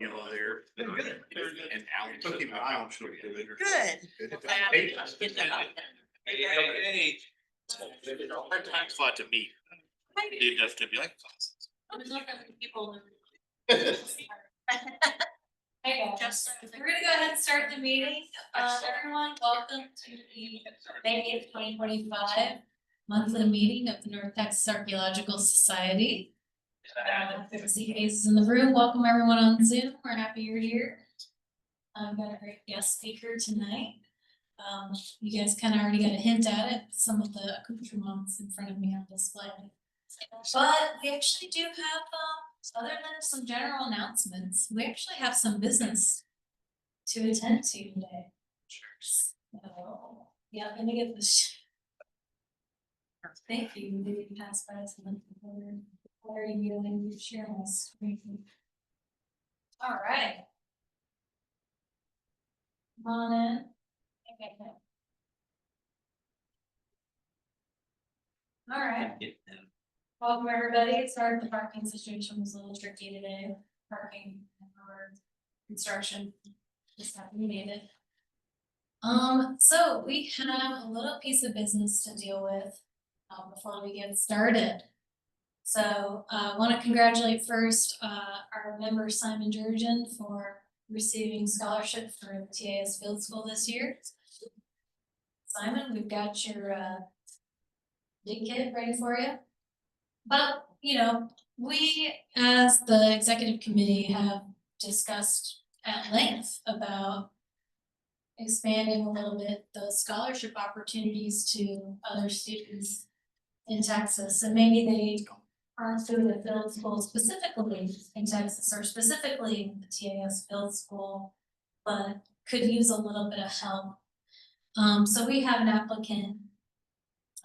You know, they're good. And Alex. Took him an eye on show. Good. Hey, hard time spot to meet. They just to be like. People. Hey guys, we're gonna go ahead and start the meeting. Everyone, welcome to the May 8th, 2025 monthly meeting of the North Texas Archaeological Society. Good to see faces in the room. Welcome everyone on Zoom. We're happy you're here. I've got a great guest speaker tonight. You guys kind of already got a hint at it. Some of the accoutrements in front of me on display. But we actually do have, other than some general announcements, we actually have some business to attend to today. So, yeah, let me get this. Thank you. Maybe pass by some. Where are you going to share my screen? All right. Come on in. Okay. All right. Welcome everybody. Sorry the parking situation was a little tricky today. Parking or construction. Just happen we made it. So we have a little piece of business to deal with before we get started. So I want to congratulate first our member Simon Jurgen for receiving scholarship for the TAS Field School this year. Simon, we've got your dig kit ready for you. But, you know, we as the executive committee have discussed at length about expanding a little bit those scholarship opportunities to other students in Texas. And maybe they aren't through the field school specifically in Texas or specifically the TAS Field School, but could use a little bit of help. So we have an applicant,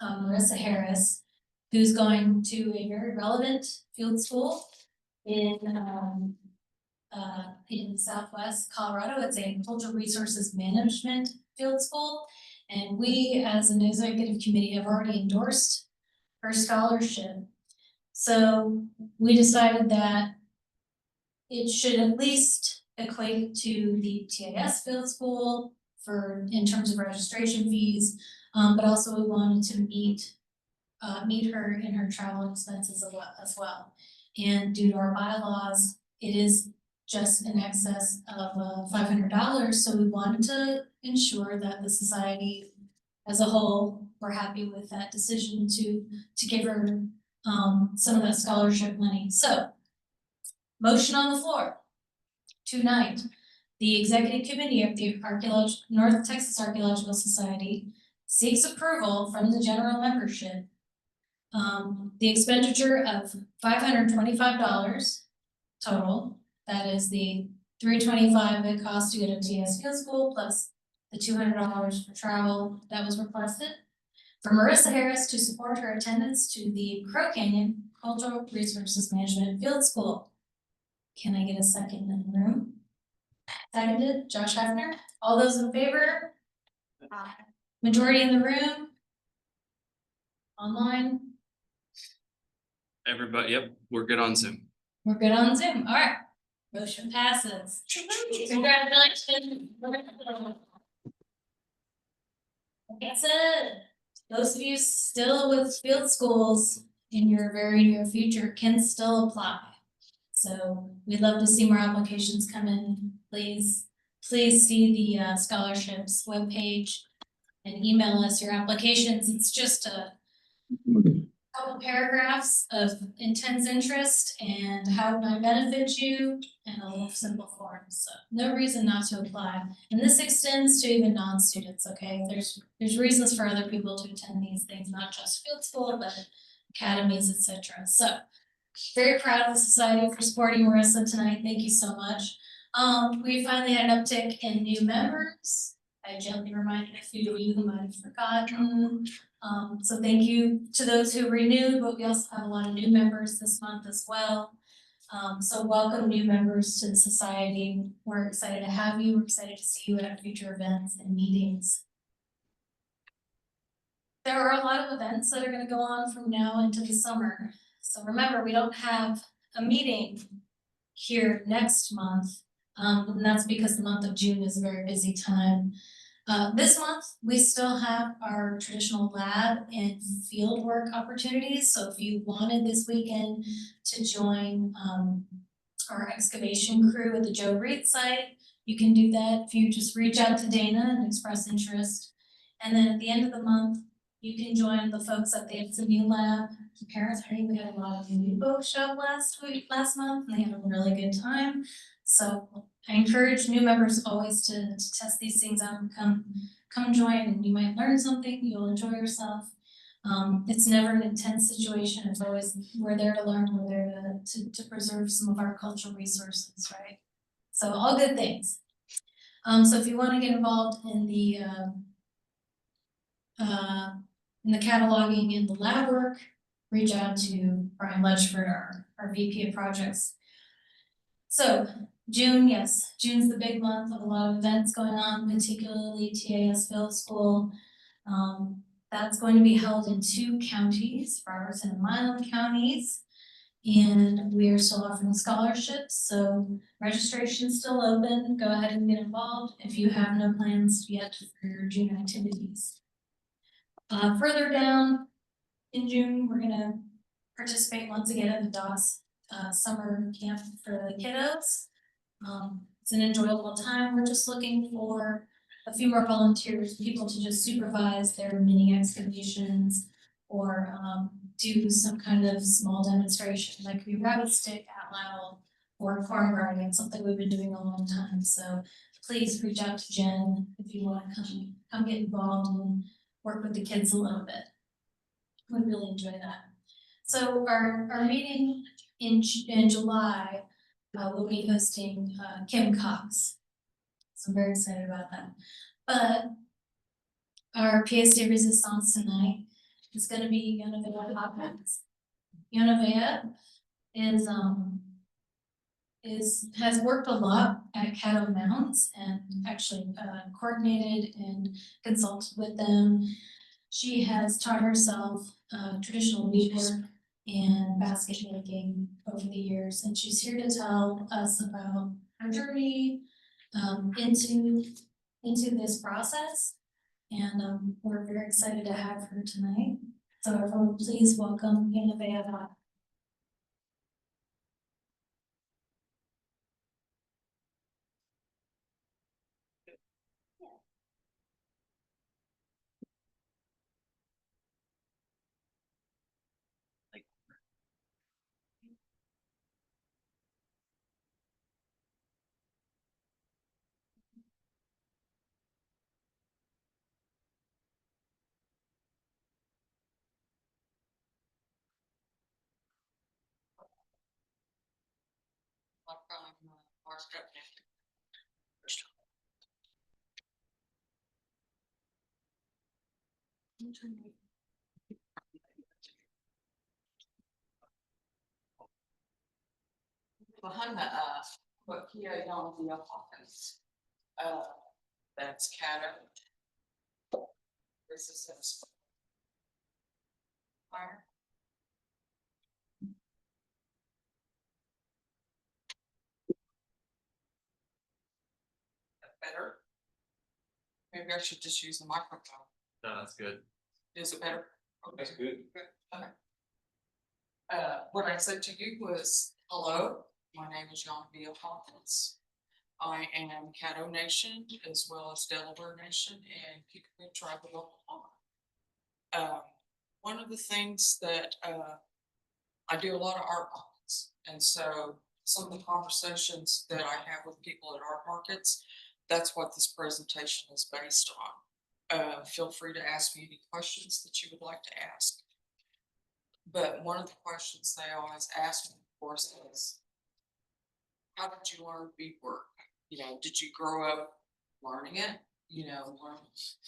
Marissa Harris, who's going to a very relevant field school in Southwest Colorado. It's a cultural resources management field school. And we as an executive committee have already endorsed her scholarship. So we decided that it should at least equate to the TAS field school in terms of registration fees, but also we wanted to meet her in her travel expenses as well. And due to our bylaws, it is just in excess of $500. So we wanted to ensure that the society as a whole were happy with that decision to give her some of that scholarship money. So, motion on the floor tonight. The executive committee of the North Texas Archaeological Society seeks approval from the general membership. The expenditure of $525 total. That is the $325 it costs to get to TAS Field School plus the $200 for travel that was requested. For Marissa Harris to support her attendance to the Crow Canyon Cultural Resources Management Field School. Can I get a second in the room? Seconded, Josh Hefner. All those in favor? Majority in the room? Online? Everybody, yep, we're good on Zoom. We're good on Zoom. All right. Motion passes. Congratulations. That's it. Those of you still with field schools in your very near future can still apply. So we'd love to see more applications come in. Please see the scholarships webpage and email us your applications. It's just a couple paragraphs of intense interest and how it might benefit you and a little simple form. So no reason not to apply. And this extends to even non-students, okay? There's reasons for other people to attend these things, not just field school, but academies, etc. So very proud of the society for supporting Marissa tonight. Thank you so much. We finally had an uptick in new members. I gently reminded a few of you who might have forgotten. So thank you to those who renewed, but we also have a lot of new members this month as well. So welcome new members to the society. We're excited to have you. We're excited to see you at future events and meetings. There are a lot of events that are going to go on from now into the summer. So remember, we don't have a meeting here next month, And that's because the month of June is a very busy time. This month, we still have our traditional lab and field work opportunities, so if you wanted this weekend to join, our excavation crew at the Joe Reed site, you can do that if you just reach out to Dana and express interest. And then at the end of the month, you can join the folks at the SMU lab. The parents, I think we had a lot of new folks show up last month, and they had a really good time. So I encourage new members always to test these things out and come join, and you might learn something, you'll enjoy yourself. It's never an intense situation, it's always, we're there to learn, we're there to preserve some of our cultural resources, right? So all good things. So if you wanna get involved in the cataloging and the lab work, reach out to Brian Ledgeford, our VP of projects. So June, yes, June's the big month of a lot of events going on, particularly TAS Field School. That's going to be held in 2 counties, Robertson and Milam counties. And we are still offering scholarships, so registration's still open. Go ahead and get involved if you have no plans yet for your June activities. Further down in June, we're gonna participate once again in the DOS summer camp for the kiddos. It's an enjoyable time. We're just looking for a few more volunteers, people to just supervise their mini excavations or do some kind of small demonstration, like we rabbit stick out loud or farm gardening, something we've been doing a long time. So please reach out to Jen if you want to come get involved and work with the kids a little bit. We'd really enjoy that. So our meeting in July, we'll be hosting Kim Cox. So I'm very excited about that. But our PSC Resistance tonight is going to be Yonavea Hawkins. Yonavea has worked a lot at Caddo Mounts and actually coordinated and consulted with them. She has taught herself traditional beadwork and basket making over the years, and she's here to tell us about her journey into this process. And we're very excited to have her tonight. So everyone, please welcome Yonavea Hawkins. Behind the what Kia Yonavea Hawkins. That's Caddo. This is his fire. Better. Maybe I should just use the microphone. No, that's good. Is it better? Okay. That's good. Okay. What I said to you was, hello, my name is Yonavea Hawkins. I am Caddo Nation as well as Delaware Nation and Peekaboo Tribe of Oklahoma. One of the things that I do a lot of art markets, and so some of the conversations that I have with people at art markets, that's what this presentation is based on. Feel free to ask me any questions that you would like to ask. But one of the questions they always ask me, of course, is, how did you learn beadwork? You know, did you grow up learning it? You know, learn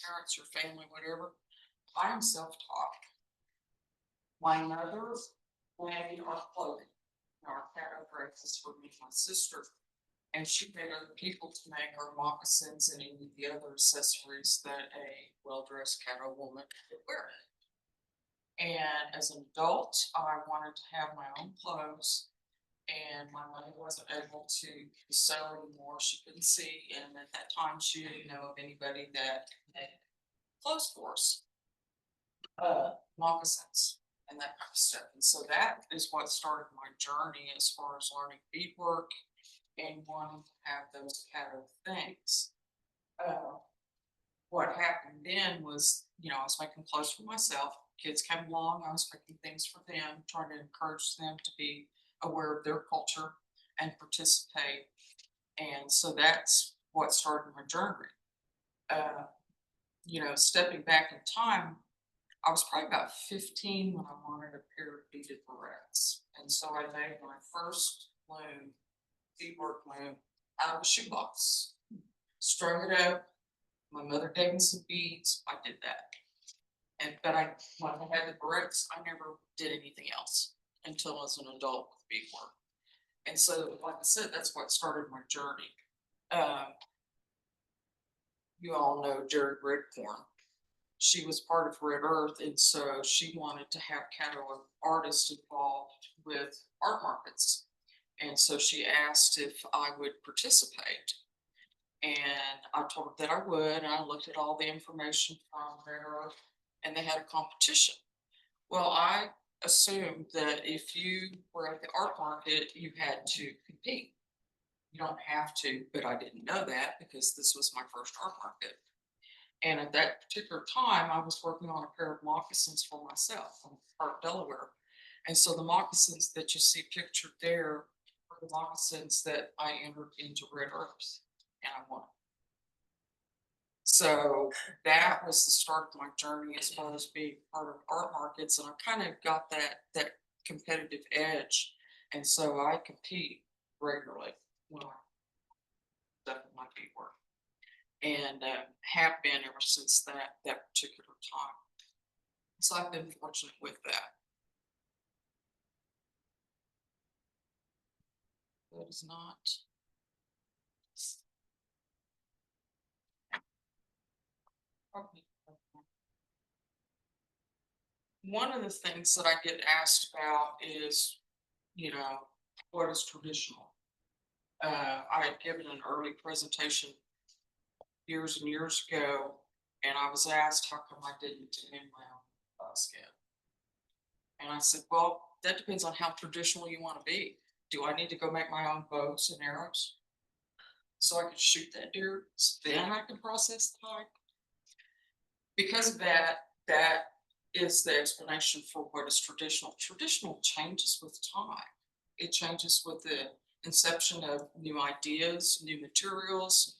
parents or family, whatever. I am self-taught. My mother made our clothing, our Caddo dresses for me and my sister, and she paid other people to make our moccasins and any of the other accessories that a well-dressed Caddo woman could wear. And as an adult, I wanted to have my own clothes, And my mother wasn't able to sew anymore. She couldn't see, and at that time, she didn't know of anybody that had clothes for us. Moccasins and that kind of stuff. And so that is what started my journey as far as learning beadwork and wanting to have those Caddo things. What happened then was, I was making clothes for myself. Kids came along, I was making things for them, trying to encourage them to be aware of their culture and participate. And so that's what started my journey. Stepping back in time, I was probably about 15 when I wanted a pair of beaded barrettes. And so I made my first loom, beadwork loom, out of a shoebox. Strung it up. My mother gave me some beads. I did that. But when I had the barrettes, I never did anything else until as an adult with beadwork. And so, like I said, that's what started my journey. You all know Jerry Redcorn. She was part of Red Earth, and so she wanted to have Caddo artists involved with art markets. And so she asked if I would participate. And I told her that I would, and I looked at all the information from Red Earth, and they had a competition. Well, I assumed that if you were at the art market, you had to compete. You don't have to, but I didn't know that because this was my first art market. And at that particular time, I was working on a pair of moccasins for myself from Park, Delaware. And so the moccasins that you see pictured there are the moccasins that I entered into Red Earth, and I won. So that was the start of my journey as far as being part of art markets, and I kind of got that competitive edge, and so I compete regularly when I stuff my beadwork, and have been ever since that particular time. So I've been fortunate with that. That is not. One of the things that I get asked about is, what is traditional? I had given an early presentation years and years ago, and I was asked how come I didn't tan my own skin. And I said, well, that depends on how traditional you want to be. Do I need to go make my own bows and arrows so I can shoot that deer? Then I can process the hide. Because of that is the explanation for what is traditional. Traditional changes with time. It changes with the inception of new ideas, new materials.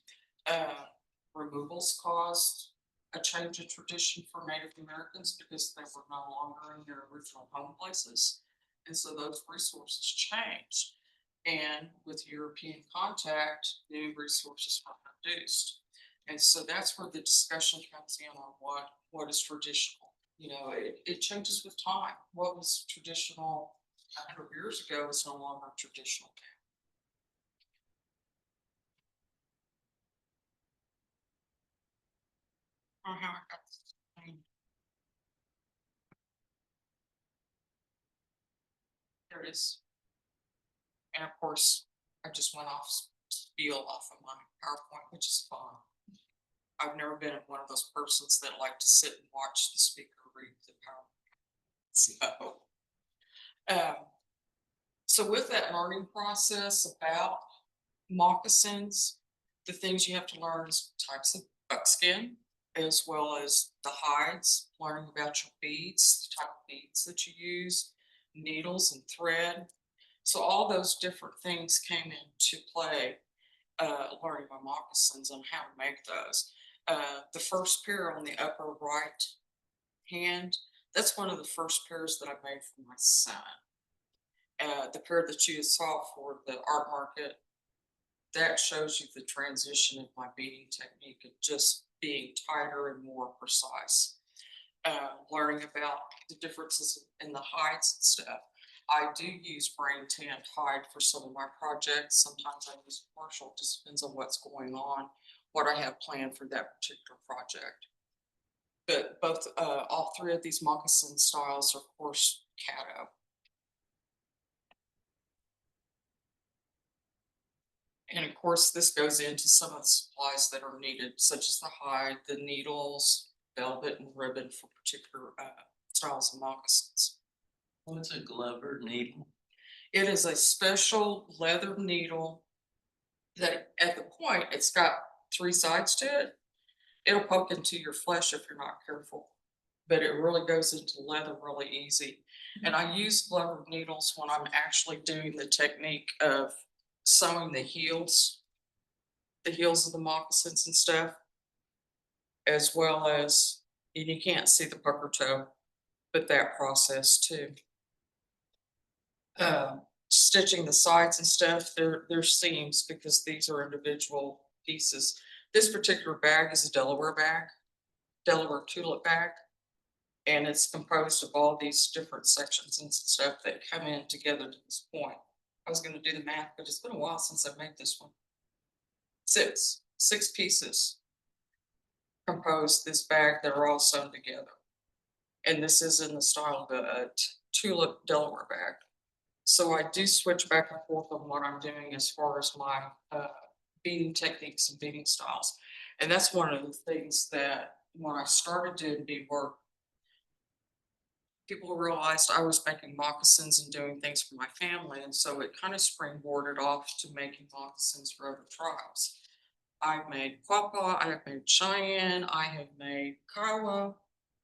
Removals caused a change of tradition for Native Americans because they were no longer in their original home places. And so those resources changed. And with European contact, new resources were introduced. And so that's where the discussion comes in on what is traditional. It changes with time. What was traditional 100 years ago is no longer traditional. There it is. And of course, I just went off spiel off of my PowerPoint, which is fine. I've never been one of those persons that like to sit and watch the speaker read the PowerPoint. So with that learning process about moccasins, the things you have to learn is types of buckskin, as well as the hides, learning about your beads, the type of beads that you use, needles and thread. So all those different things came into play, learning my moccasins and how to make those. The first pair on the upper right hand, that's one of the first pairs that I made for my son. The pair that you saw for the art market, that shows you the transition of my beading technique of just being tighter and more precise. Learning about the differences in the hides and stuff. I do use brain tanned hide for some of my projects. Sometimes I use commercial, just depends on what's going on, what I have planned for that particular project. But all three of these moccasin styles are, of course, Caddo. And of course, this goes into some of the supplies that are needed, such as the hide, the needles, velvet and ribbon for particular styles of moccasins. What's a Glover needle? It is a special leather needle that at the point, it's got 3 sides to it. It'll poke into your flesh if you're not careful, but it really goes into leather really easy. And I use Glover needles when I'm actually doing the technique of sewing the heels of the moccasins and stuff, as well as, and you can't see the pucker toe, but that process too. Stitching the sides and stuff, they're seams because these are individual pieces. This particular bag is a Delaware tulip bag. And it's composed of all these different sections and stuff that come in together to this point. I was gonna do the math, but it's been a while since I made this one. Six pieces compose this bag that are all sewn together. And this is in the style of a tulip Delaware bag. So I do switch back and forth on what I'm doing as far as my beading techniques and beading styles. And that's one of the things that when I started doing beadwork, people realized I was making moccasins and doing things for my family, and so it kind of springboarded off to making moccasins for other tribes. I've made Quapaw, I have made Cheyenne, I have made Kiowa,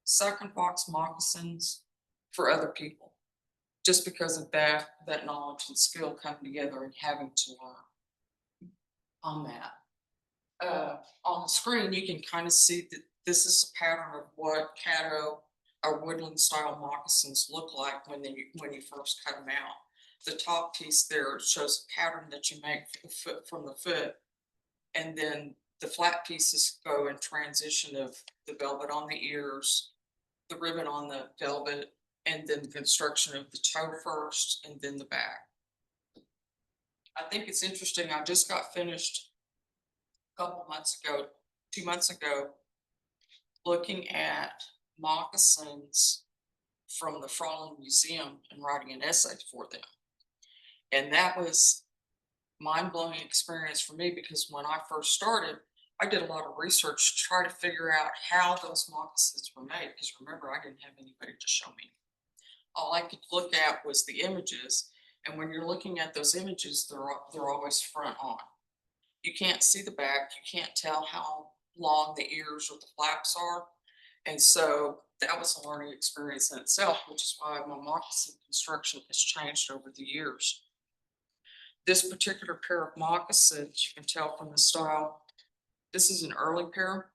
Second Fox moccasins for other people. Just because of that knowledge and skill coming together and having to learn on that. On the screen, you can kind of see that this is a pattern of what Caddo or woodland style moccasins look like when you first cut them out. The top piece there shows a pattern that you make for the foot, from the foot, and then the flat pieces go in transition of the velvet on the ears, the ribbon on the velvet, and then the construction of the toe first and then the back. I think it's interesting. I just got finished a couple months ago, 2 months ago, looking at moccasins from the Fraulein Museum and writing an essay for them. And that was mind-blowing experience for me because when I first started, I did a lot of research to try to figure out how those moccasins were made. Because remember, I didn't have anybody to show me. All I could look at was the images. And when you're looking at those images, they're always front on. You can't see the back. You can't tell how long the ears or the flaps are. And so that was a learning experience in itself, which is why my moccasin construction has changed over the years. This particular pair of moccasins, you can tell from the style, this is an early pair.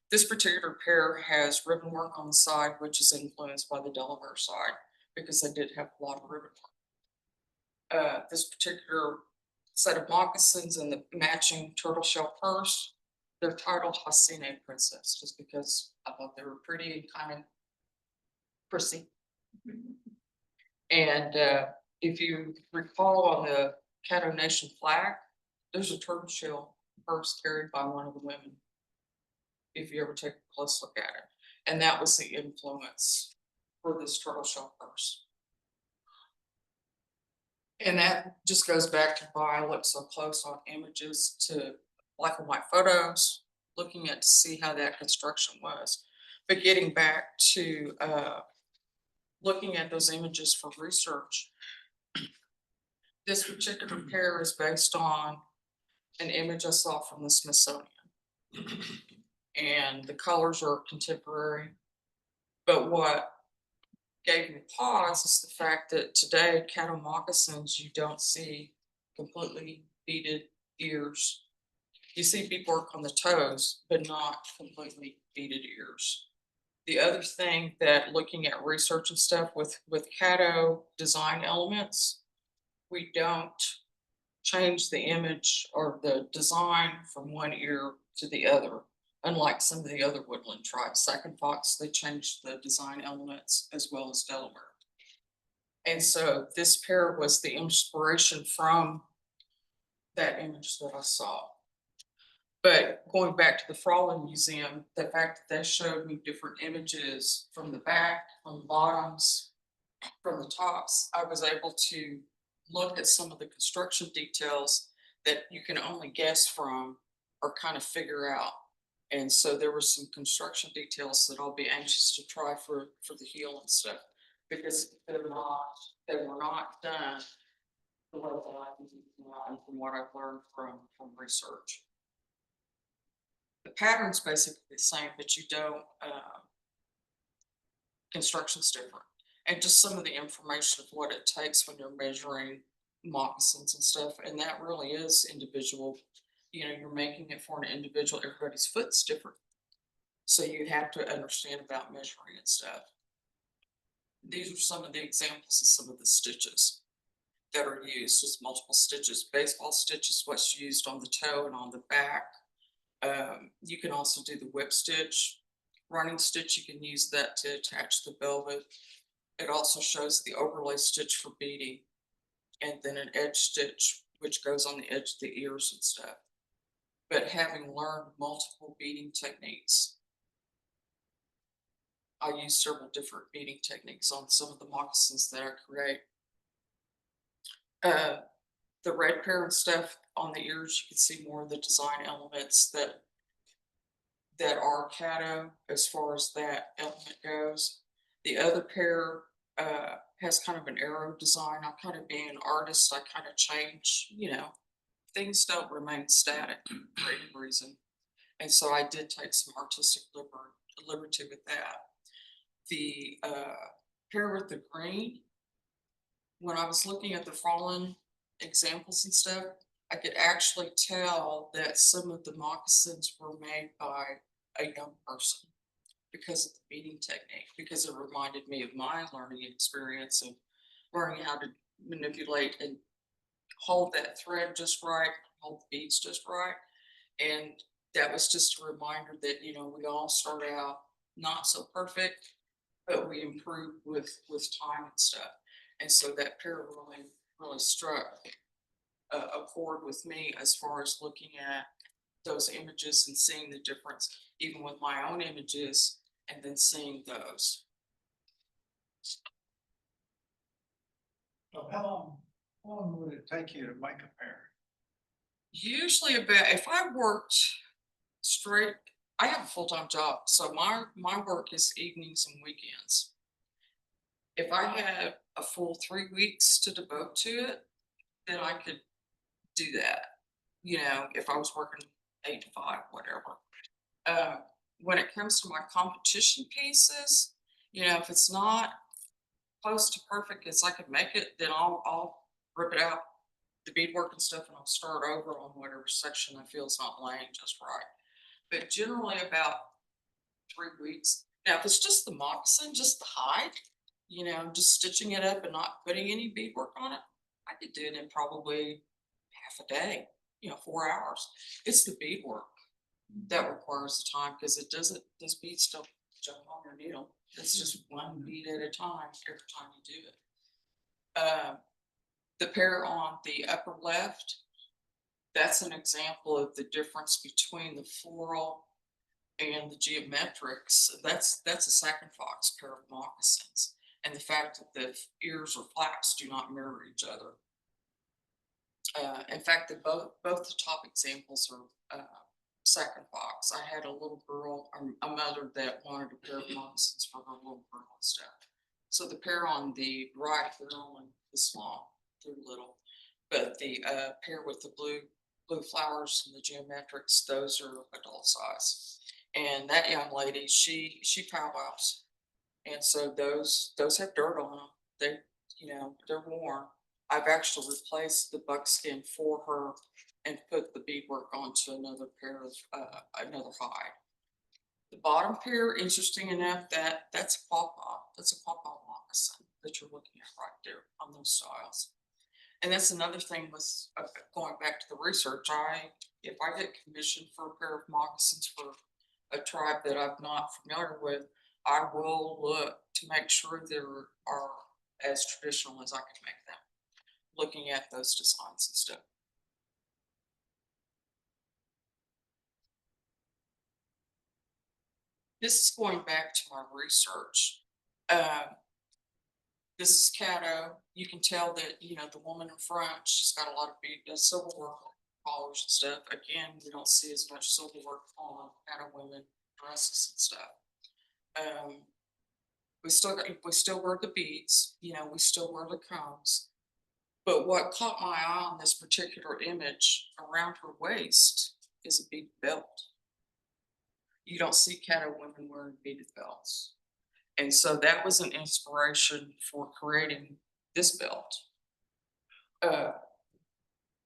This particular pair has ribbon work on the side, which is influenced by the Delaware side because they did have a lot of ribbon work. This particular set of moccasins and the matching turtle shell purse, they're titled Hasine Princess, just because I thought they were pretty and kind of prissy. And if you recall on the Caddo Nation flag, there's a turtle shell purse carried by one of the women, if you ever take a close look at it. And that was the influence for this turtle shell purse. And that just goes back to why I look so close on images to black and white photos, looking at to see how that construction was. But getting back to looking at those images for research, this particular pair is based on an image I saw from the Smithsonian. And the colors are contemporary. But what gave me pause is the fact that today, Caddo moccasins, you don't see completely beaded ears. You see beadwork on the toes, but not completely beaded ears. The other thing that looking at research and stuff with Caddo design elements, we don't change the image or the design from one ear to the other. Unlike some of the other woodland tribes, Second Fox, they changed the design elements as well as Delaware. And so this pair was the inspiration from that image that I saw. But going back to the Fraulein Museum, the fact that they showed me different images from the back, from the bottoms, from the tops, I was able to look at some of the construction details that you can only guess from or kind of figure out. And so there were some construction details that I'll be anxious to try for the heel and stuff, because they were not done the way that I can do them from what I've learned from research. The pattern's basically the same, but you don't, construction's different. And just some of the information of what it takes when you're measuring moccasins and stuff, and that really is individual. You know, you're making it for an individual, everybody's foot's different. So you have to understand about measuring and stuff. These are some of the examples of some of the stitches that are used, just multiple stitches. Baseball stitch is what's used on the toe and on the back. You can also do the whip stitch. Running stitch, you can use that to attach the velvet. It also shows the overlay stitch for beading, and then an edge stitch, which goes on the edge of the ears and stuff. But having learned multiple beading techniques, I use several different beading techniques on some of the moccasins that I create. The red pair and stuff on the ears, you can see more of the design elements that are Caddo as far as that element goes. The other pair has kind of an arrow design. I'm kind of being an artist, I kind of change, you know, things don't remain static for any reason. And so I did take some artistic liberty with that. The pair with the green, when I was looking at the fallen examples and stuff, I could actually tell that some of the moccasins were made by a young person because of the beading technique, because it reminded me of my learning experience of learning how to manipulate and hold that thread just right, hold the beads just right. And that was just a reminder that, you know, we all start out not so perfect, but we improve with time and stuff. And so that pair really struck a chord with me as far as looking at those images and seeing the difference, even with my own images, and then seeing those. So how long would it take you to make a pair? Usually about, if I worked straight, I have a full-time job, so my work is evenings and weekends. If I had a full 3 weeks to devote to it, then I could do that. You know, if I was working 8 to 5, whatever. When it comes to my competition pieces, you know, if it's not close to perfect as I could make it, then I'll rip it out, the beadwork and stuff, and I'll start over on whatever section I feel is not laying just right. But generally about 3 weeks. Now, if it's just the moccasin, just the hide, you know, just stitching it up and not putting any beadwork on it, I could do it in probably half a day, you know, 4 hours. It's the beadwork that requires the time, because those beads don't jump on your needle. It's just one bead at a time every time you do it. The pair on the upper left, that's an example of the difference between the floral and the geometrics. That's a sack and fox pair of moccasins, and the fact that the ears or flaps do not mirror each other. In fact, both the top examples are sack and fox. I had a little girl, a mother that wanted a pair of moccasins for her little girl and stuff. So the pair on the right, they're only this long, they're little, but the pair with the blue flowers and the geometrics, those are adult size. And that young lady, she powwows, and so those have dirt on them. They, you know, they're worn. I've actually replaced the buckskin for her and put the beadwork onto another pair of another hide. The bottom pair, interesting enough, that's a pawpaw. That's a pawpaw moccasin that you're looking at right there on those styles. And that's another thing with going back to the research. If I get commissioned for a pair of moccasins for a tribe that I'm not familiar with, I will look to make sure they are as traditional as I can make them, looking at those designs and stuff. This is going back to my research. This is Caddo. You can tell that, you know, the woman in front, she's got a lot of silver work collars and stuff. Again, we don't see as much silver work on Caddo women dresses and stuff. We still wear the beads, you know, we still wear the combs. But what caught my eye on this particular image around her waist is a beaded belt. You don't see Caddo women wearing beaded belts. And so that was an inspiration for creating this belt.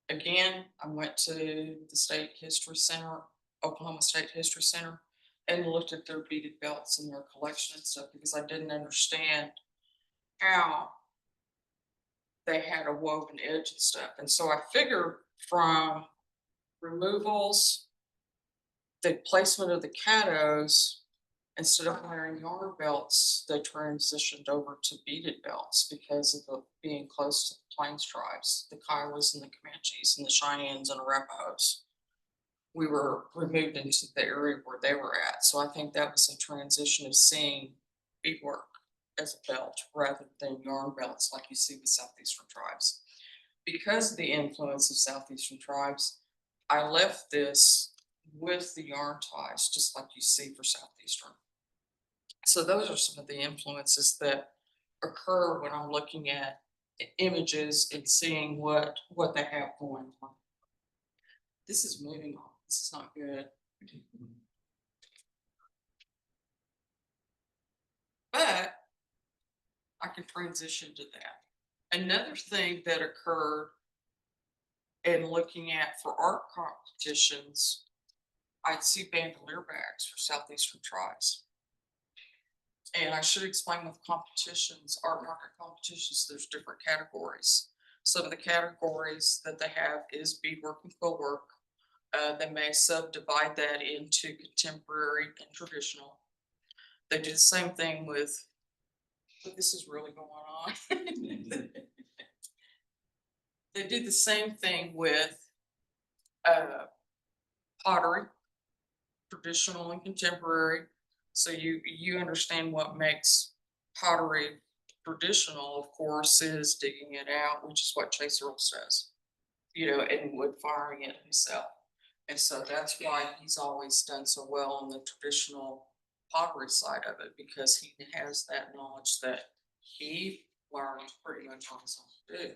Again, I went to the State History Center, Oklahoma State History Center, and looked at their beaded belts and their collection and stuff because I didn't understand how they had a woven edge and stuff. And so I figured from removals, the placement of the caddos, instead of wearing yarn belts, they transitioned over to beaded belts because of the being close to the Plains tribes, the Kiowas and the Comanches and the Cheyennes and Arapahoes. We were removed into the area where they were at. So I think that was a transition of seeing beadwork as a belt rather than yarn belts like you see with Southeastern tribes. Because of the influence of Southeastern tribes, I left this with the yarn ties, just like you see for Southeastern. So those are some of the influences that occur when I'm looking at images and seeing what they have going on. This is moving on. This is not good. But I can transition to that. Another thing that occurred in looking at for art competitions, I'd see bandolier bags for Southeastern tribes. And I should explain with competitions, art market competitions, there's different categories. Some of the categories that they have is beadwork and quill work. They may subdivide that into contemporary and traditional. They do the same thing with, this is really going on. They did the same thing with pottery, traditional and contemporary. So you understand what makes pottery traditional, of course, is digging it out, which is what Chase Earls does, you know, and wood firing it himself. And so that's why he's always done so well on the traditional pottery side of it, because he has that knowledge that he learned pretty much on his own to do.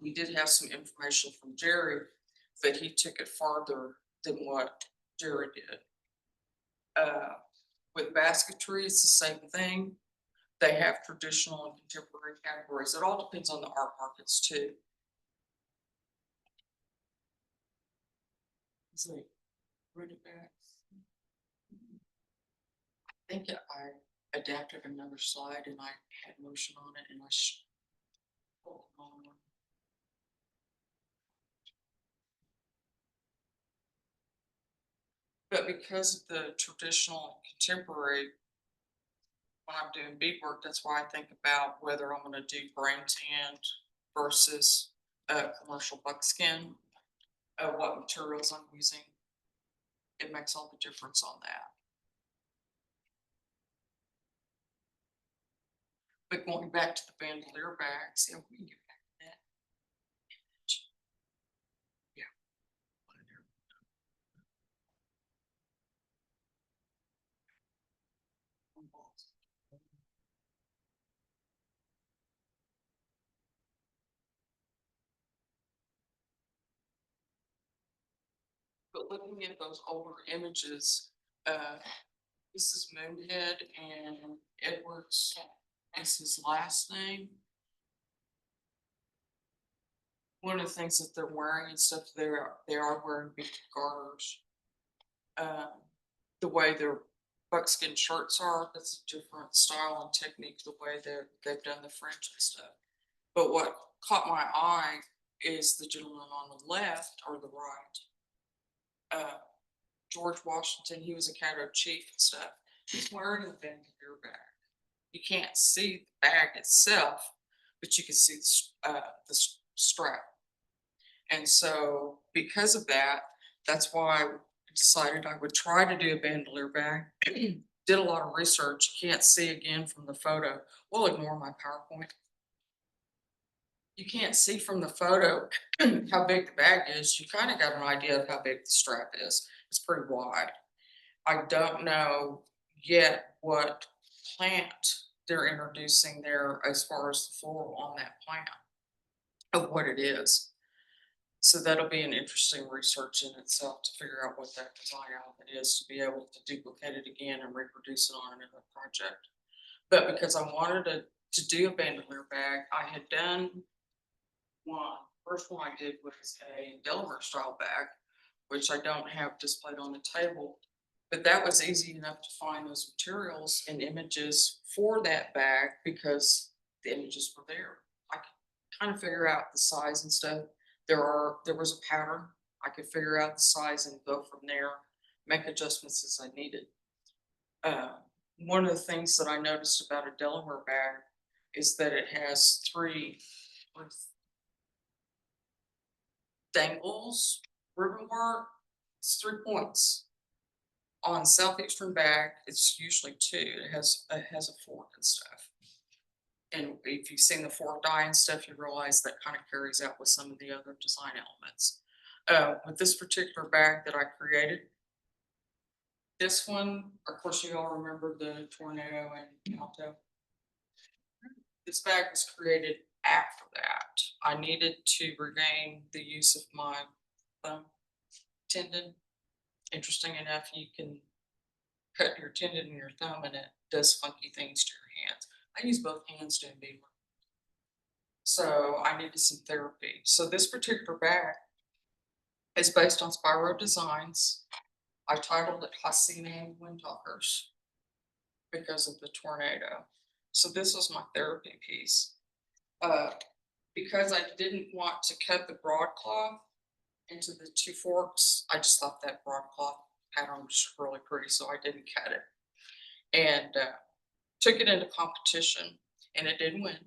We did have some information from Jerry, but he took it farther than what Jerry did. With basketry, it's the same thing. They have traditional and contemporary categories. It all depends on the art markets too. So, read it back. I think I adapted another slide and I had motion on it and I hold on. But because of the traditional and contemporary, when I'm doing beadwork, that's why I think about whether I'm going to do brain tanned versus commercial buckskin, what materials I'm using. It makes all the difference on that. But going back to the bandolier bags, yeah, we can get back to that. Yeah. But looking at those older images, this is Moonhead and Edwards is his last name. One of the things that they're wearing and stuff, they are wearing beaded garters. The way their buckskin shirts are, that's a different style and technique, the way they've done the French and stuff. But what caught my eye is the gentleman on the left or the right. George Washington, he was a Caddo chief and stuff. He's wearing a bandolier bag. You can't see the bag itself, but you can see the strap. And so because of that, that's why I decided I would try to do a bandolier bag. Did a lot of research. You can't see again from the photo. We'll ignore my PowerPoint. you can't see from the photo how big the bag is. You kind of got an idea of how big the strap is. It's pretty wide. I don't know yet what plant they're introducing there as far as the floral on that plant of what it is. So that'll be an interesting research in itself to figure out what that design element is, to be able to duplicate it again and reproduce it on another project. But because I wanted to do a bandolier bag, I had done one. First one I did was a Delaware style bag, which I don't have displayed on the table. But that was easy enough to find those materials and images for that bag because the images were there. I could kind of figure out the size and stuff. There was a pattern. I could figure out the size and go from there, make adjustments as I needed. One of the things that I noticed about a Delaware bag is that it has three dangles, ribbon work. It's 3 points. On southeastern bag, it's usually 2. It has a fork and stuff. And if you've seen the fork die and stuff, you realize that kind of carries out with some of the other design elements. With this particular bag that I created, this one, of course, you all remember the tornado in Alto. This bag was created after that. I needed to regain the use of my thumb tendon. Interesting enough, you can cut your tendon in your thumb and it does funky things to your hands. I use both hands doing beadwork. So I needed some therapy. So this particular bag is based on Spyro Designs. I titled it Hasina Windtalkers because of the tornado. So this was my therapy piece. Because I didn't want to cut the broadcloth into the 2 forks, I just thought that broadcloth pattern was really pretty, so I didn't cut it. And took it into competition, and it did win.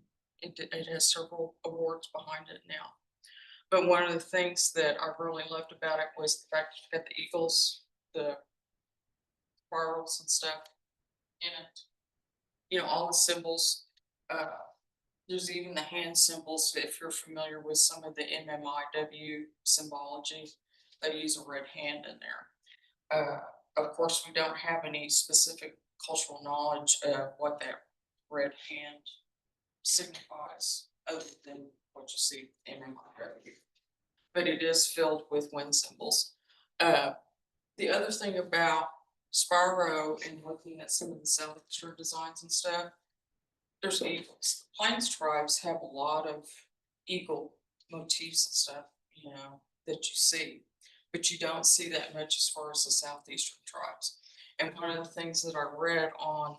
It has several awards behind it now. But one of the things that I really loved about it was the fact that you got the eagles, the squirrels and stuff in it. You know, all the symbols. There's even the hand symbols. If you're familiar with some of the MMIW symbology, they use a red hand in there. Of course, we don't have any specific cultural knowledge of what that red hand signifies, other than what you see in MMIW. But it is filled with wind symbols. The other thing about Spyro and looking at some of the southeastern designs and stuff, there's eagles. The Plains tribes have a lot of eagle motifs and stuff, you know, that you see, but you don't see that much as far as the southeastern tribes. And one of the things that I read on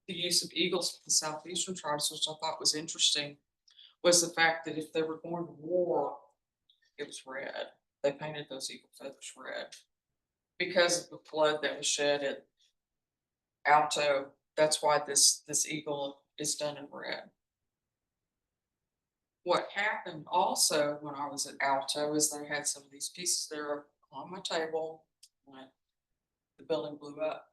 the use of eagles for the southeastern tribes, which I thought was interesting, was the fact that if they were going to war, it was red. They painted those eagle feathers red because of the blood that was shed at Alto. That's why this eagle is done in red. What happened also when I was at Alto is they had some of these pieces there on my table when the building blew up.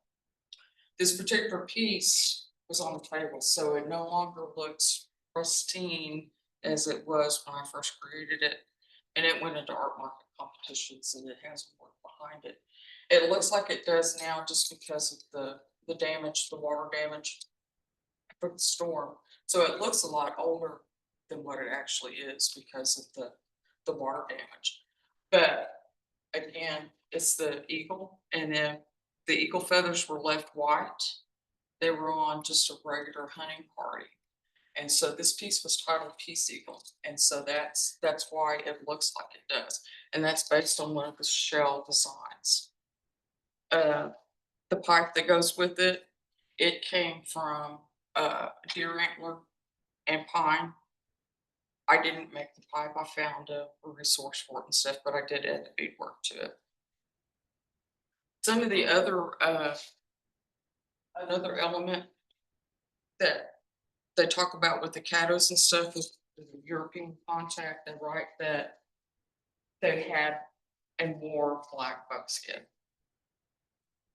This particular piece was on the table, so it no longer looks pristine as it was when I first created it. And it went into art market competitions and it has work behind it. It looks like it does now just because of the damage, the water damage from the storm. So it looks a lot older than what it actually is because of the water damage. But again, it's the eagle, and then the eagle feathers were left white. They were on just a regular hunting party. And so this piece was titled Peace Eagle. And so that's why it looks like it does. And that's based on one of the shell designs. The pipe that goes with it, it came from deer antler and pine. I didn't make the pipe. I found a resource for it and stuff, but I did add the beadwork to it. Some of the other, another element that they talk about with the caddos and stuff is the European contact. They write that they had and wore black buckskin.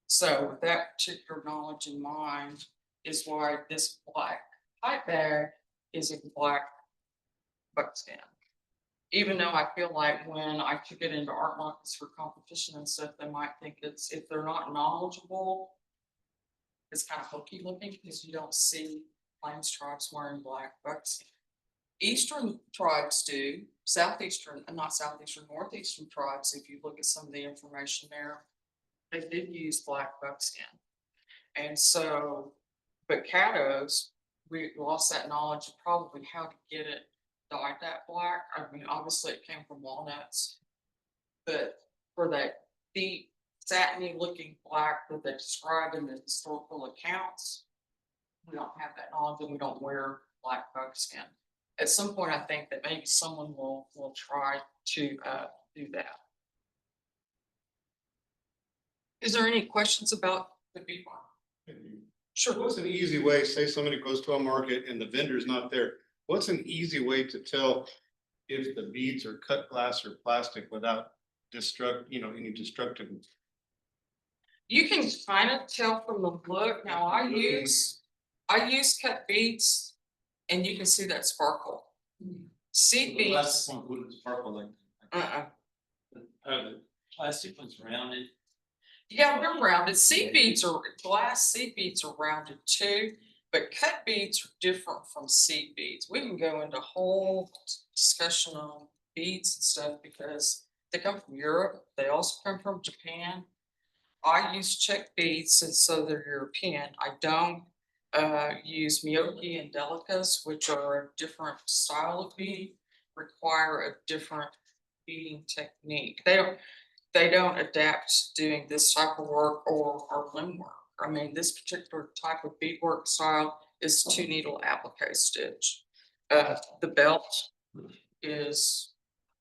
So with that particular knowledge in mind is why this black pipe bag is in black buckskin. Even though I feel like when I took it into art markets for competition and stuff, they might think it's, if they're not knowledgeable, it's kind of hokey looking because you don't see Plains tribes wearing black buckskin. Eastern tribes do, southeastern, not southeastern, northeastern tribes, if you look at some of the information there, they did use black buckskin. And so, but Caddos, we lost that knowledge of probably how to get it dyed that black. I mean, obviously it came from walnuts. But for that deep satiny looking black that they describe in the historical accounts, we don't have that knowledge and we don't wear black buckskin. At some point, I think that maybe someone will try to do that. Is there any questions about the beadwork? Sure. What's an easy way, say somebody goes to a market and the vendor's not there, what's an easy way to tell if the beads are cut glass or plastic without any destructive? You can kind of tell from the look. Now I use cut beads and you can see that sparkle. Seed The beads, plastic one wouldn't sparkle like. The plastic one's rounded. yeah, they're rounded. Seed beads are, glass seed beads are rounded too, but cut beads are different from seed beads. We can go into a whole discussion on beads and stuff because they come from Europe. They also come from Japan. I use check beads and so they're European. I don't use mioki and delicas, which are a different style of bead, require a different beading technique. They don't adapt to doing this type of work or loom work. I mean, this particular type of beadwork style is 2 needle applique stitch. The belt is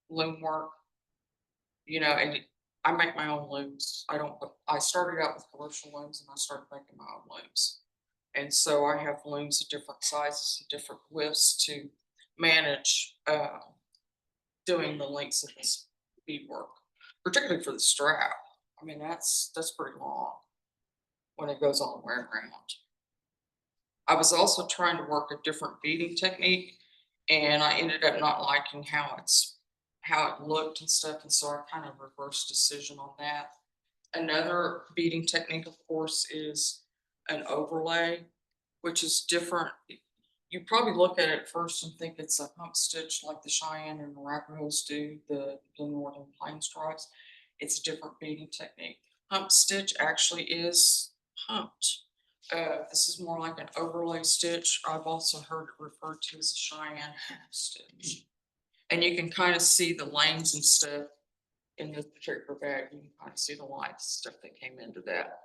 loom work, and I make my own looms. I started out with commercial looms and I started making my own looms. And so I have looms of different sizes and different widths to manage doing the lengths of this beadwork, particularly for the strap. I mean, that's pretty long when it goes all the way around. I was also trying to work a different beading technique and I ended up not liking how it looked and stuff. And so I kind of reversed decision on that. Another beading technique, of course, is an overlay, which is different. You probably look at it first and think it's a hump stitch like the Cheyenne and Arapahoes do, the Northern Plains tribes. It's a different beading technique. Hump stitch actually is humped. This is more like an overlay stitch. I've also heard it referred to as a Cheyenne hump stitch. And you can kind of see the lanes and stuff in this particular bag. You can kind of see the lines and stuff that came into that.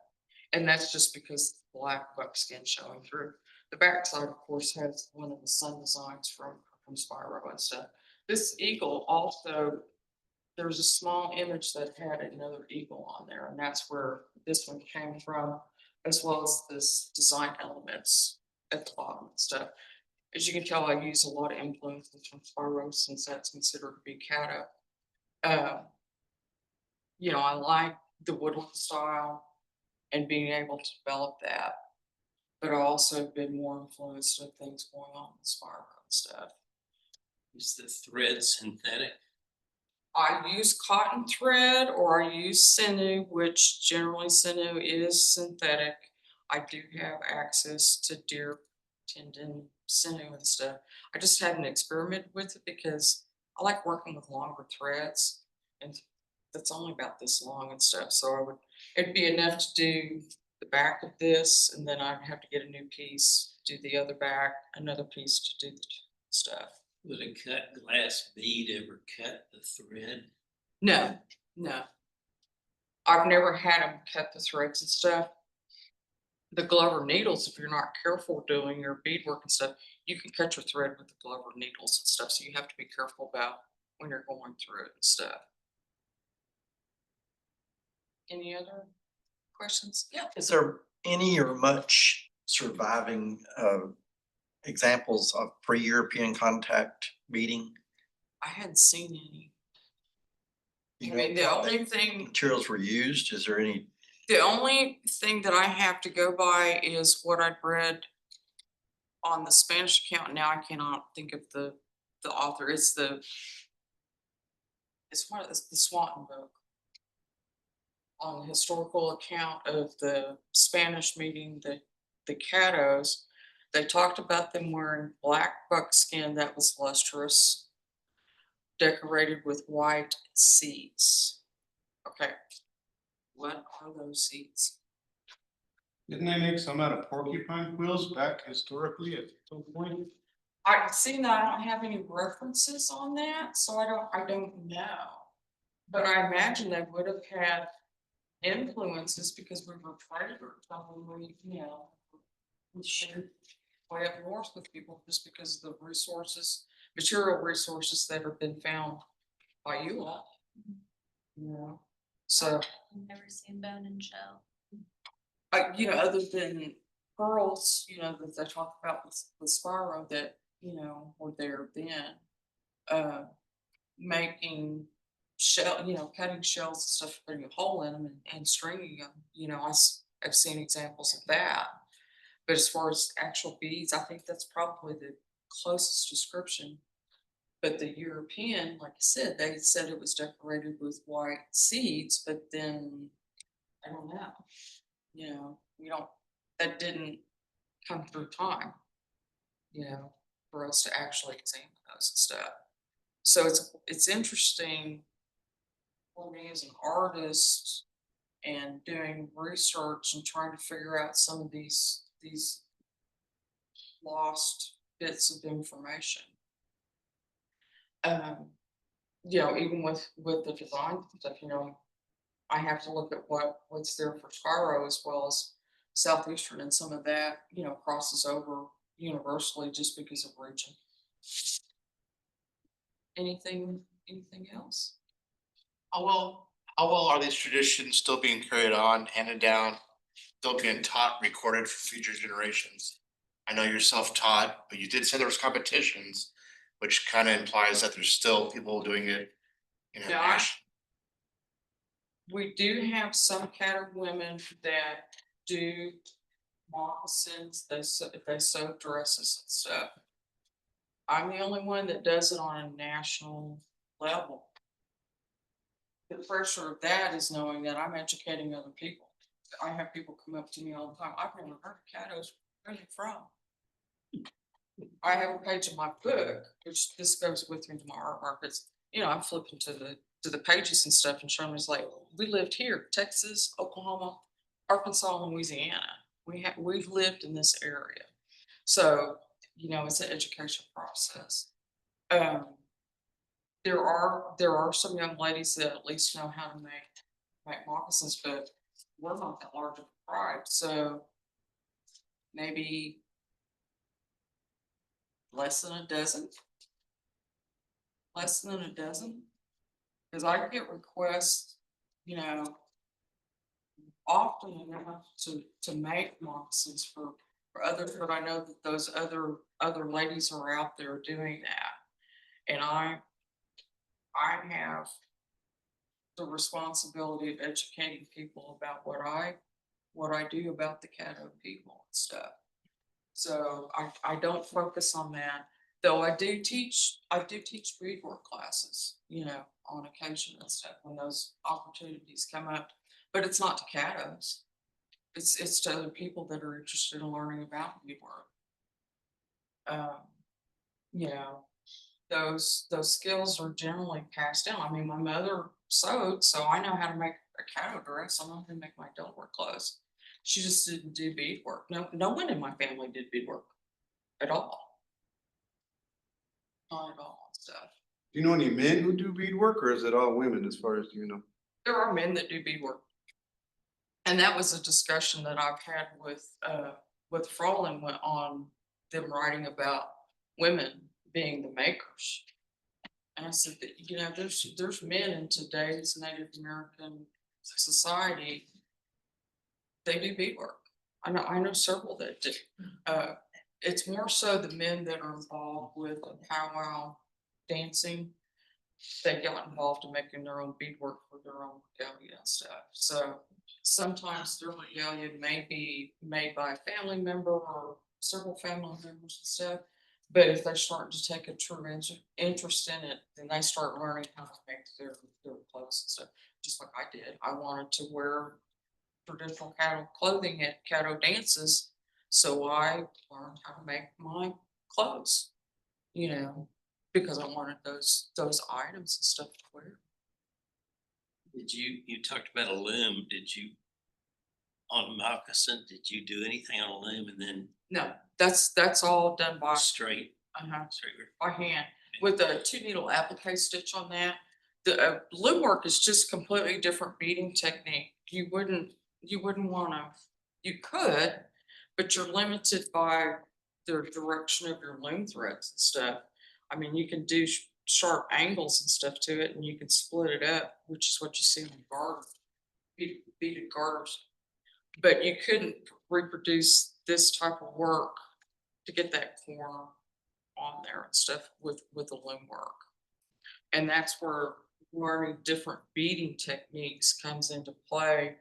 And that's just because the black buckskin showing through. The backside, of course, has one of the sun designs from Spyro and stuff. This eagle also, there's a small image that had another eagle on there, and that's where this one came from, as well as this design elements at the bottom and stuff. As you can tell, I use a lot of influences from Spyro since that's considered to be Caddo. I like the woodland style and being able to develop that. But I also have been more influenced with things going on with Spyro and stuff. Is the thread synthetic? I use cotton thread or I use sinew, which generally sinew is synthetic. I do have access to deer tendon sinew and stuff. I just hadn't experimented with it because I like working with longer threads and that's only about this long and stuff. So it'd be enough to do the back of this and then I'd have to get a new piece, do the other back, another piece to do the stuff. Would a cut glass bead ever cut the thread? No. I've never had them cut the threads and stuff. The Glover needles, if you're not careful doing your beadwork and stuff, you can cut your thread with the Glover needles and stuff. So you have to be careful about when you're going through it and stuff. Any other questions? Yeah. Is there any or much surviving examples of pre-European contact beading? I hadn't seen any. You I mean, the know, only thing, materials were used. Is there any? the only thing that I have to go by is what I'd read on the Spanish account. Now I cannot think of the the author, it's the Swanton book. On the historical account of the Spanish meeting, the Caddos, they talked about them wearing black buckskin that was lustrous, decorated with white seats. Okay, what are those seats? Didn't they make some out of porcupine quills back historically at some point? I've seen that, I don't have any references on that, so I don't know. But I imagine they would have had influences because we were traders, we, you know. We shared way up north with people just because of the resources, material resources that have been found by you all. You know, so, I've never seen bone and shell. you know, other than pearls, you know, that they talk about with Spyro that, you know, were there then. Making shell, you know, cutting shells and stuff, putting a hole in them and stringing them, you know, I've seen examples of that. But as far as actual beads, I think that's probably the closest description. But the European, like I said, they said it was decorated with white seeds, but then I don't know. You know, that didn't come through time, you know, for us to actually examine those and stuff. So it's interesting for me as an artist and doing research and trying to figure out some of these lost bits of information. You know, even with the design stuff, you know, I have to look at what's there for Spyro as well as Southeastern, and some of that, you know, crosses over universally just because of region. Anything else? How well are these traditions still being carried on, handed down, still being taught, recorded for future generations? I know you're self-taught, but you did say there was competitions, which kind of implies that there's still people doing it Yeah, we do have some Caddo women that do moccasins, they sew dresses and stuff. I'm the only one that does it on a national level. The pressure of that is knowing that I'm educating other people. I have people come up to me all the time, I've never heard of Caddos, where are they from? I have a page in my book, which this goes with me to my art markets. You know, I'm flipping to the pages and stuff and showing us like, we lived here, Texas, Oklahoma, Arkansas, and Louisiana. We've lived in this area. So, you know, it's an education process. There are some young ladies that at least know how to make moccasins, but we're not that large of a tribe, so maybe less than a dozen. Less than a dozen. Cause I get requests, you know, often enough to make moccasins for others, but I know that those other ladies are out there doing that. And I have the responsibility of educating people about what I do about the Caddo people and stuff. So I don't focus on that, though I do teach beadwork classes, you know, on occasion and stuff when those opportunities come up. But it's not to Caddos. It's to other people that are interested in learning about beadwork. You know, those skills are generally passed down. I mean, my mother sewed, so I know how to make a Caddo dress. I know how to make my Delaware clothes. She just didn't do beadwork. No one in my family did beadwork at all. Not at all and stuff. Do you know any men who do beadwork, or is it all women as far as you know? There are men that do beadwork. And that was a discussion that I've had with Frolin on them writing about women being the makers. And I said that, you know, there's men in today's Native American society, they do beadwork. I know several that do. It's more so the men that are involved with the powwow dancing. They got involved in making their own beadwork for their own regalia and stuff. So sometimes their regalia may be made by a family member or several family members and stuff. But if they start to take a true interest in it, then they start learning how to make their clothes and stuff, just like I did. I wanted to wear traditional cattle clothing at Caddo dances, so I learned how to make my clothes, you know, because I wanted those items and stuff to wear. Did you talked about a loom, did you, on a moccasin, did you do anything on a loom and then No, that's all done by straight, uh-huh, straight? by hand with a 2 needle applique stitch on that. The loom work is just completely different beading technique. You wouldn't wanna, you could, but you're limited by the direction of your loom threads and stuff. I mean, you can do sharp angles and stuff to it, and you can split it up, which is what you see in the garter, beaded garters. But you couldn't reproduce this type of work to get that corner on there and stuff with the loom work. And that's where learning different beading techniques comes into play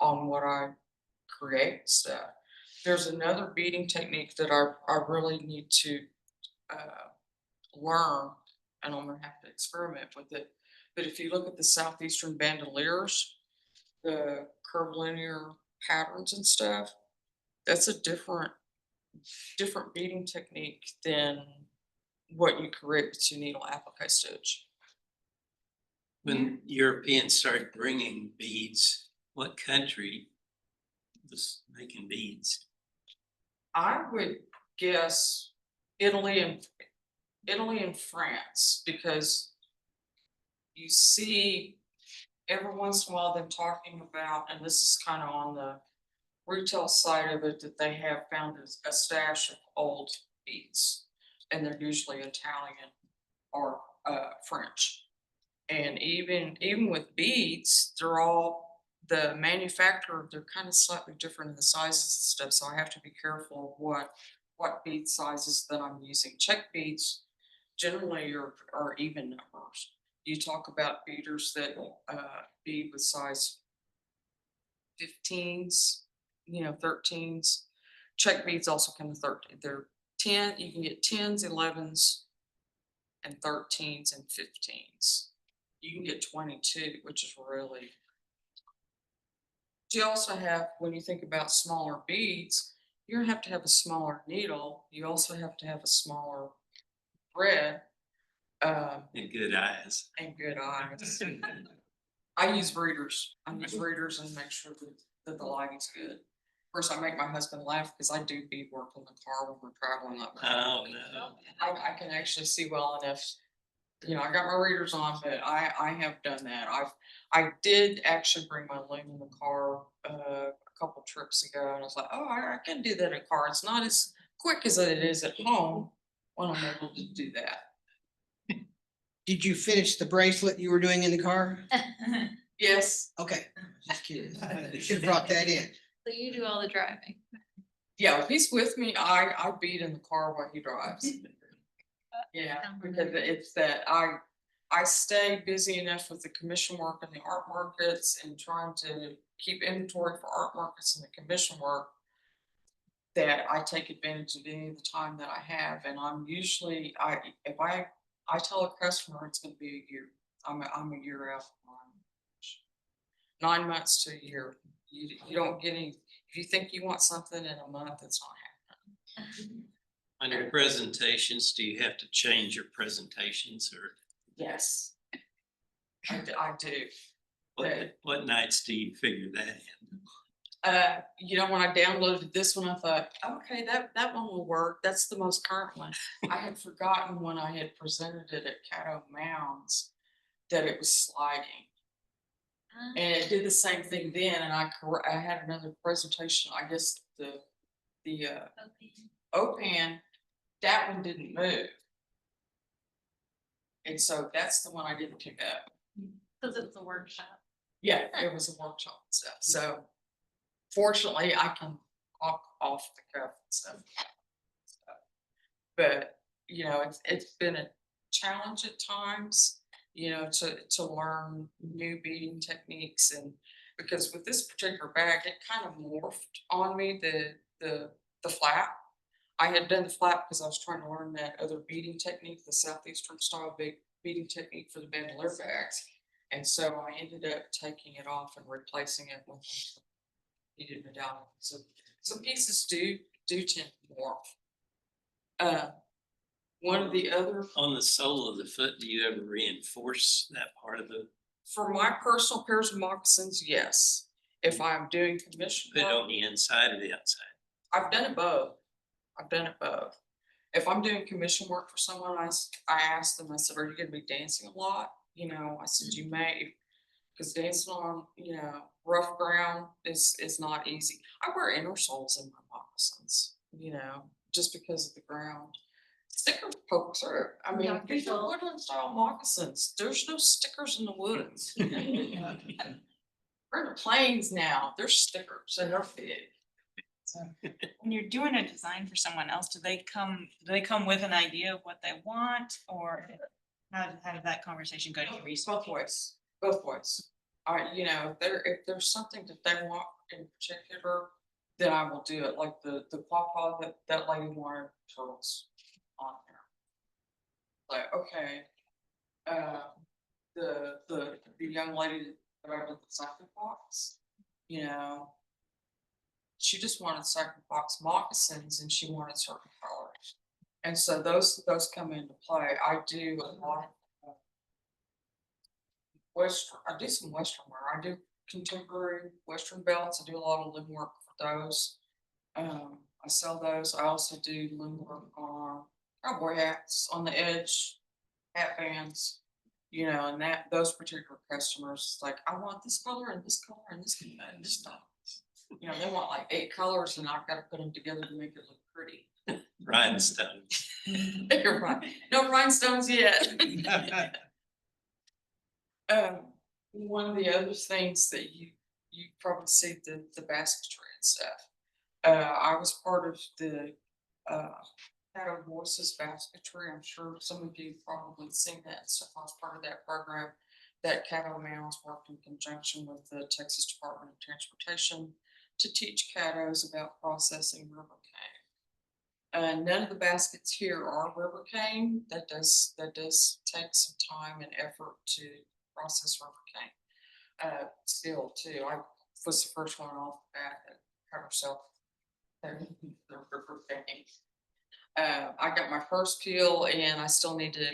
on what I create and stuff. There's another beading technique that I really need to learn, and I'm gonna have to experiment with it. But if you look at the southeastern bandoliers, the curvilinear patterns and stuff, that's a different beading technique than what you create with 2 needle applique stitch. When Europeans started bringing beads, what country was making beads? I would guess Italy and France, because you see every once in a while them talking about, and this is kind of on the retail side of it, that they have found a stash of old beads, and they're usually Italian or French. And even with beads, they're all, the manufacturer, they're kind of slightly different in the sizes and stuff, so I have to be careful of what bead sizes that I'm using. Check beads generally are even numbers. You talk about beaders that bead with size 15s, 13s. Check beads also come to 13. They're 10, you can get 10s, 11s, and 13s and 15s. You can get 22, which is really. You also have, when you think about smaller beads, you don't have to have a smaller needle. You also have to have a smaller thread. And good eyes. And good eyes. I use readers. I use readers and make sure that the lighting's good. Of course, I make my husband laugh because I do beadwork in the car when we're traveling up. Oh, no. I can actually see well enough. I got my readers on, but I have done that. I did actually bring my loom in the car a couple trips ago, and I was like, oh, I can do that in a car. It's not as quick as it is at home when I'm able to do that. Did you finish the bracelet you were doing in the car? Yes, Okay, just kidding. Should have brought that in. So you do all the driving. yeah, if he's with me, I beat in the car while he drives. Yeah, because it's that I stay busy enough with the commission work and the art markets and trying to keep inventory for art markets and the commission work, that I take advantage of any of the time that I have. And I'm usually, if I tell a customer it's gonna be a year, I'm a year out. 9 months to a year. You don't get any, if you think you want something in a month, it's not happening. On your presentations, do you have to change your presentations or Yes. I do. what nights do you figure that in? When I downloaded this one, I thought, okay, that one will work. That's the most current one. I had forgotten when I had presented it at Caddo Mounds that it was sliding. And it did the same thing then, and I had another presentation, I guess the OPAN, that one didn't move. And so that's the one I didn't pick up. Because it's a workshop. Yeah, it was a workshop and stuff, so fortunately I can talk off the cuff and stuff. But, it's been a challenge at times, to learn new beading techniques, and because with this particular bag, it kind of morphed on me, the flap. I had done the flap because I was trying to learn that other beading technique, the southeastern style beading technique for the bandolier bags. And so I ended up taking it off and replacing it with beaded medallion. So some pieces do tend to morph. One of the other, On the sole of the foot, do you ever reinforce that part of the, for my personal pairs of moccasins, yes. If I'm doing commission put it work, on the inside or the outside? I've done it both. I've done it both. If I'm doing commission work for someone, I asked them, I said, are you gonna be dancing a lot? You know, I said, you may, because dancing on, you know, rough ground is not easy. I wear inner soles in my moccasins, you know, just because of the ground. Stickers poke through. I mean, Yeah, these are people. woodland style moccasins. There's no stickers in the woods. We're in the plains now. There's stickers and they're big. So, When you're doing a design for someone else, do they come with an idea of what they want, or how did that conversation go to your research? both ways, both ways. You know, if there's something that they want in particular, then I will do it, like the pawpaw that lady wanted turtles on there. Like, okay, the young lady that I did the second box, you know, she just wanted second box moccasins and she wanted certain colors. And so those come into play. I do a lot of I do some Western wear. I do contemporary Western belts. I do a lot of loom work for those. I sell those. I also do loom work on cowboy hats on the edge, hat bands, you know, and those particular customers, like, I want this color and this color and this color and this color. You know, they want like 8 colors and I've got to put them together to make it look pretty. Rhinestones. You're right. No rhinestones yet. One of the other things that you probably see the basketry and stuff. I was part of the Caddo Voices basketry. I'm sure some of you probably seen that stuff. I was part of that program that Caddo Mounds worked in conjunction with the Texas Department of Transportation to teach caddos about processing river cane. None of the baskets here are river cane. That does take some time and effort to process river cane. Still too, I was the first one off the bat that cut herself the river cane. I got my first peel and I still need to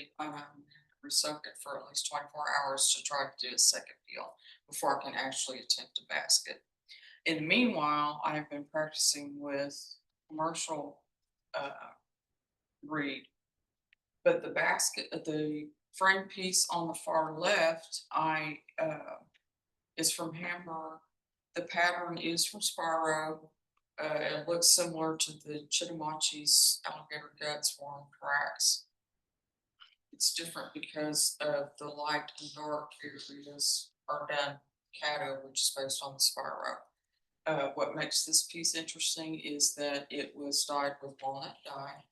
resoak it for at least 24 hours to try to do a second peel before I can actually attempt a basket. In the meanwhile, I have been practicing with commercial reed, but the basket, the frame piece on the far left, is from Hamburg. The pattern is from Sparrow. It looks similar to the Chittimachi's alligator guts form cracks. It's different because of the light and dark areas are done Caddo, which is based on the Sparrow. What makes this piece interesting is that it was dyed with walnut dye.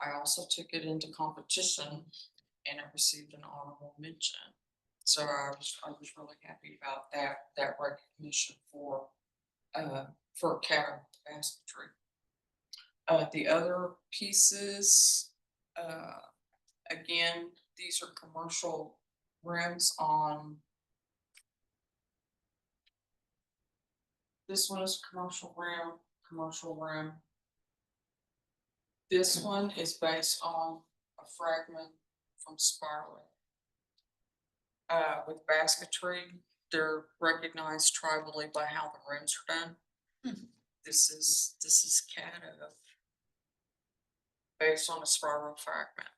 I also took it into competition and it received an honorable mention. So I was really happy about that recognition for Caddo basketry. The other pieces, again, these are commercial rims on. This one is commercial rim. This one is based on a fragment from Sparrow. With basketry, they're recognized tribally by how the rims are done. This is Caddo based on a Sparrow fragment.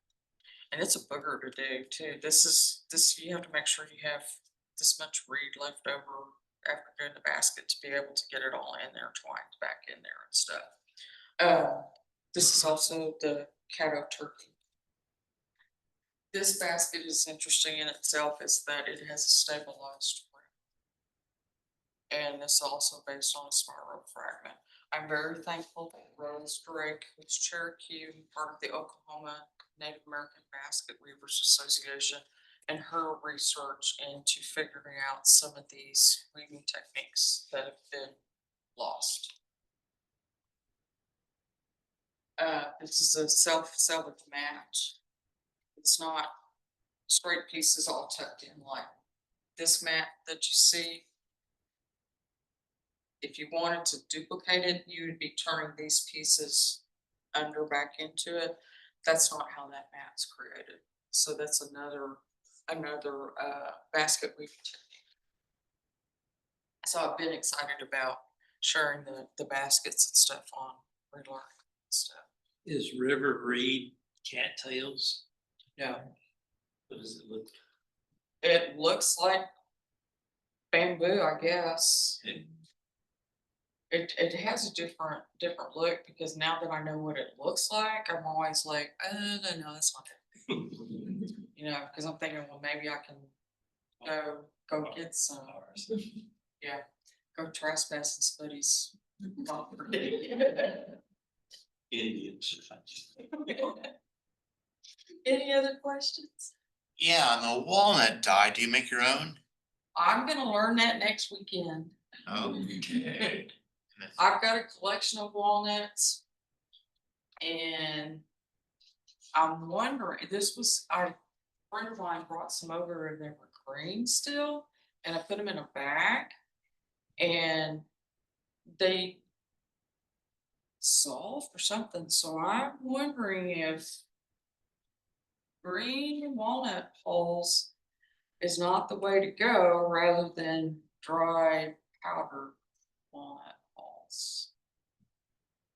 And it's a booger to do too. This you have to make sure you have this much reed left over after doing the basket to be able to get it all in there, twined back in there and stuff. This is also the Caddo turkey. This basket is interesting in itself, is that it has a stabilized rim. And it's also based on a Sparrow fragment. I'm very thankful that Rose Drake, who's Cherokee, part of the Oklahoma Native American Basket Weavers Association, and her research into figuring out some of these weaving techniques that have been lost. This is a self-salvage mat. It's not straight pieces all tucked in like this mat that you see. If you wanted to duplicate it, you would be turning these pieces under back into it. That's not how that mat's created. So that's another basket weaving technique. So I've been excited about sharing the baskets and stuff on Redlark and stuff. Is River Reed cattails? No, What does it look? it looks like bamboo, I guess. Okay. It has a different look because now that I know what it looks like, I'm always like, no, that's not it. You know, because I'm thinking, well, maybe I can go get some. Yeah, go trespass in somebody's property. Indians. Any other questions? Yeah, on the walnut die, do you make your own? I'm gonna learn that next weekend. Okay. I've got a collection of walnuts. And I'm wondering, a friend of mine brought some over and they were green still, and I put them in a bag. And they soft or something, so I'm wondering if green walnut hulls is not the way to go rather than dry powdered walnut hulls.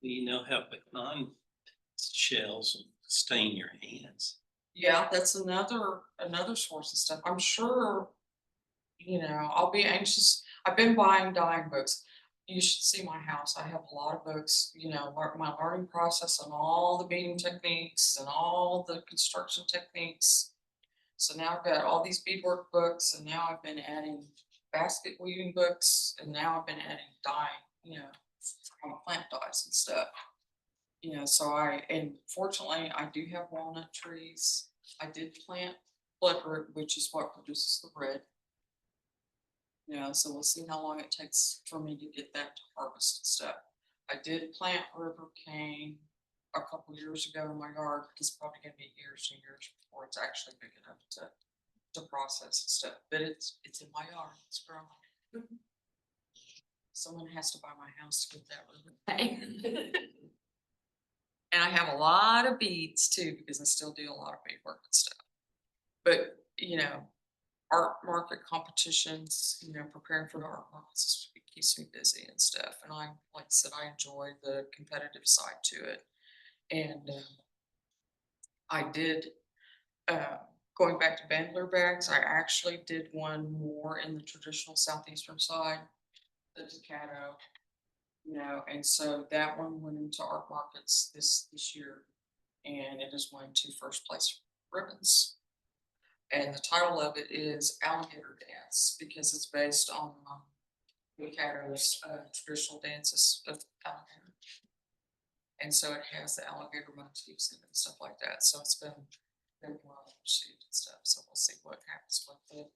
You know how pecan shells stain your hands. Yeah, that's another source of stuff. I'm sure, I'll be anxious. I've been buying dyeing books. You should see my house. I have a lot of books, my learning process and all the beading techniques and all the construction techniques. So now I've got all these beadwork books, and now I've been adding basket weaving books, and now I've been adding dyeing, plant dyes and stuff. And fortunately I do have walnut trees. I did plant bloodroot, which is what produces the red. So we'll see how long it takes for me to get that to harvest and stuff. I did plant river cane a couple years ago in my yard. It's probably gonna be years and years before it's actually big enough to process and stuff, but it's in my yard, it's growing. Someone has to buy my house to get that river cane. And I have a lot of beads too, because I still do a lot of beadwork and stuff. But, art market competitions, preparing for the art markets keeps me busy and stuff. And like I said, I enjoy the competitive side to it. And I did, going back to bandler bags, I actually did one more in the traditional southeastern side, the Caddo. And so that one went into art markets this year, and it has won 2 first place ribbons. And the title of it is Alligator Dance, because it's based on Caddo's traditional dances of alligator. And so it has the alligator motifs in it and stuff like that. So it's been well received and stuff. So we'll see what happens with the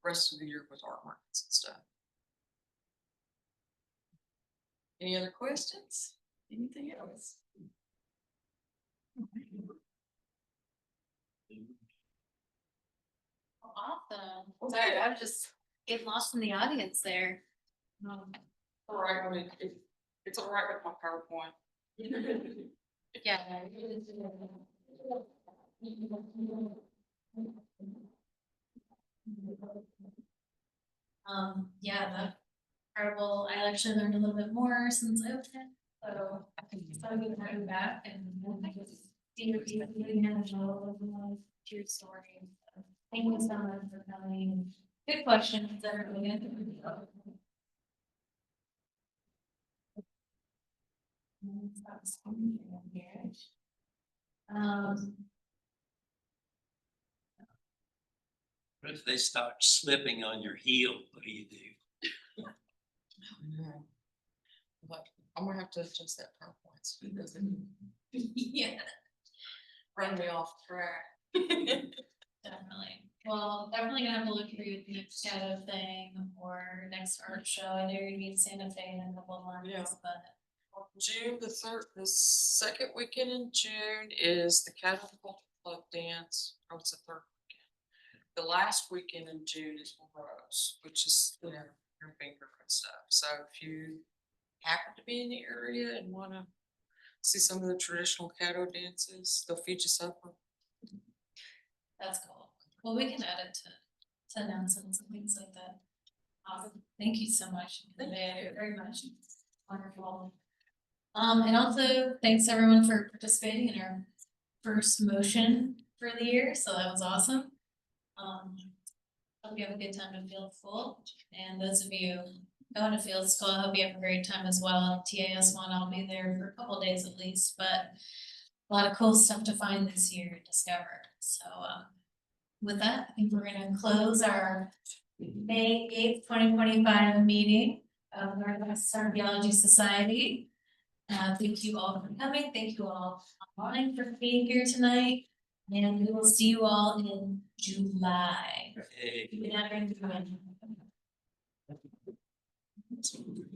rest of the year with art markets and stuff. Any other questions? Anything else? Awesome. Sorry, I was just getting lost in the audience there. All right, it's all right with my PowerPoint. Yeah. Yeah, the incredible. I actually learned a little bit more since I opened it, so I'm gonna have you back and see if you can know your story. Thank you so much for coming. Good questions, everybody. What if they start slipping on your heel? What do you do? But I'm gonna have to adjust that PowerPoint so it doesn't Yeah, run me off track. definitely. Well, definitely gonna have to look for your next shadow thing or next art show. I know you're gonna be in Santa Fe in a couple of months, Yeah. but June the third, the second weekend in June is the Cattle Club dance. Oh, it's the third weekend. The last weekend in June is Rose, which is, you know, your finger and stuff. So if you happen to be in the area and wanna see some of the traditional Caddo dances, they'll feed you supper. That's cool. Well, we can add it to announcements and things like that. Awesome. Thank you so much. Thank you. Very much. Wonderful. And also thanks everyone for participating in our first motion for the year. So that was awesome. Hope you have a good time in Field School. And those of you going to Field School, I hope you have a great time as well. TAS one, I'll be there for a couple days at least, but a lot of cool stuff to find this year and discover. So with that, I think we're gonna close our May 8th, 2025 meeting of Northwest Archaeology Society. Thank you all for coming. Thank you all online for being here tonight. And we will see you all in July. Hey. Good night, everyone.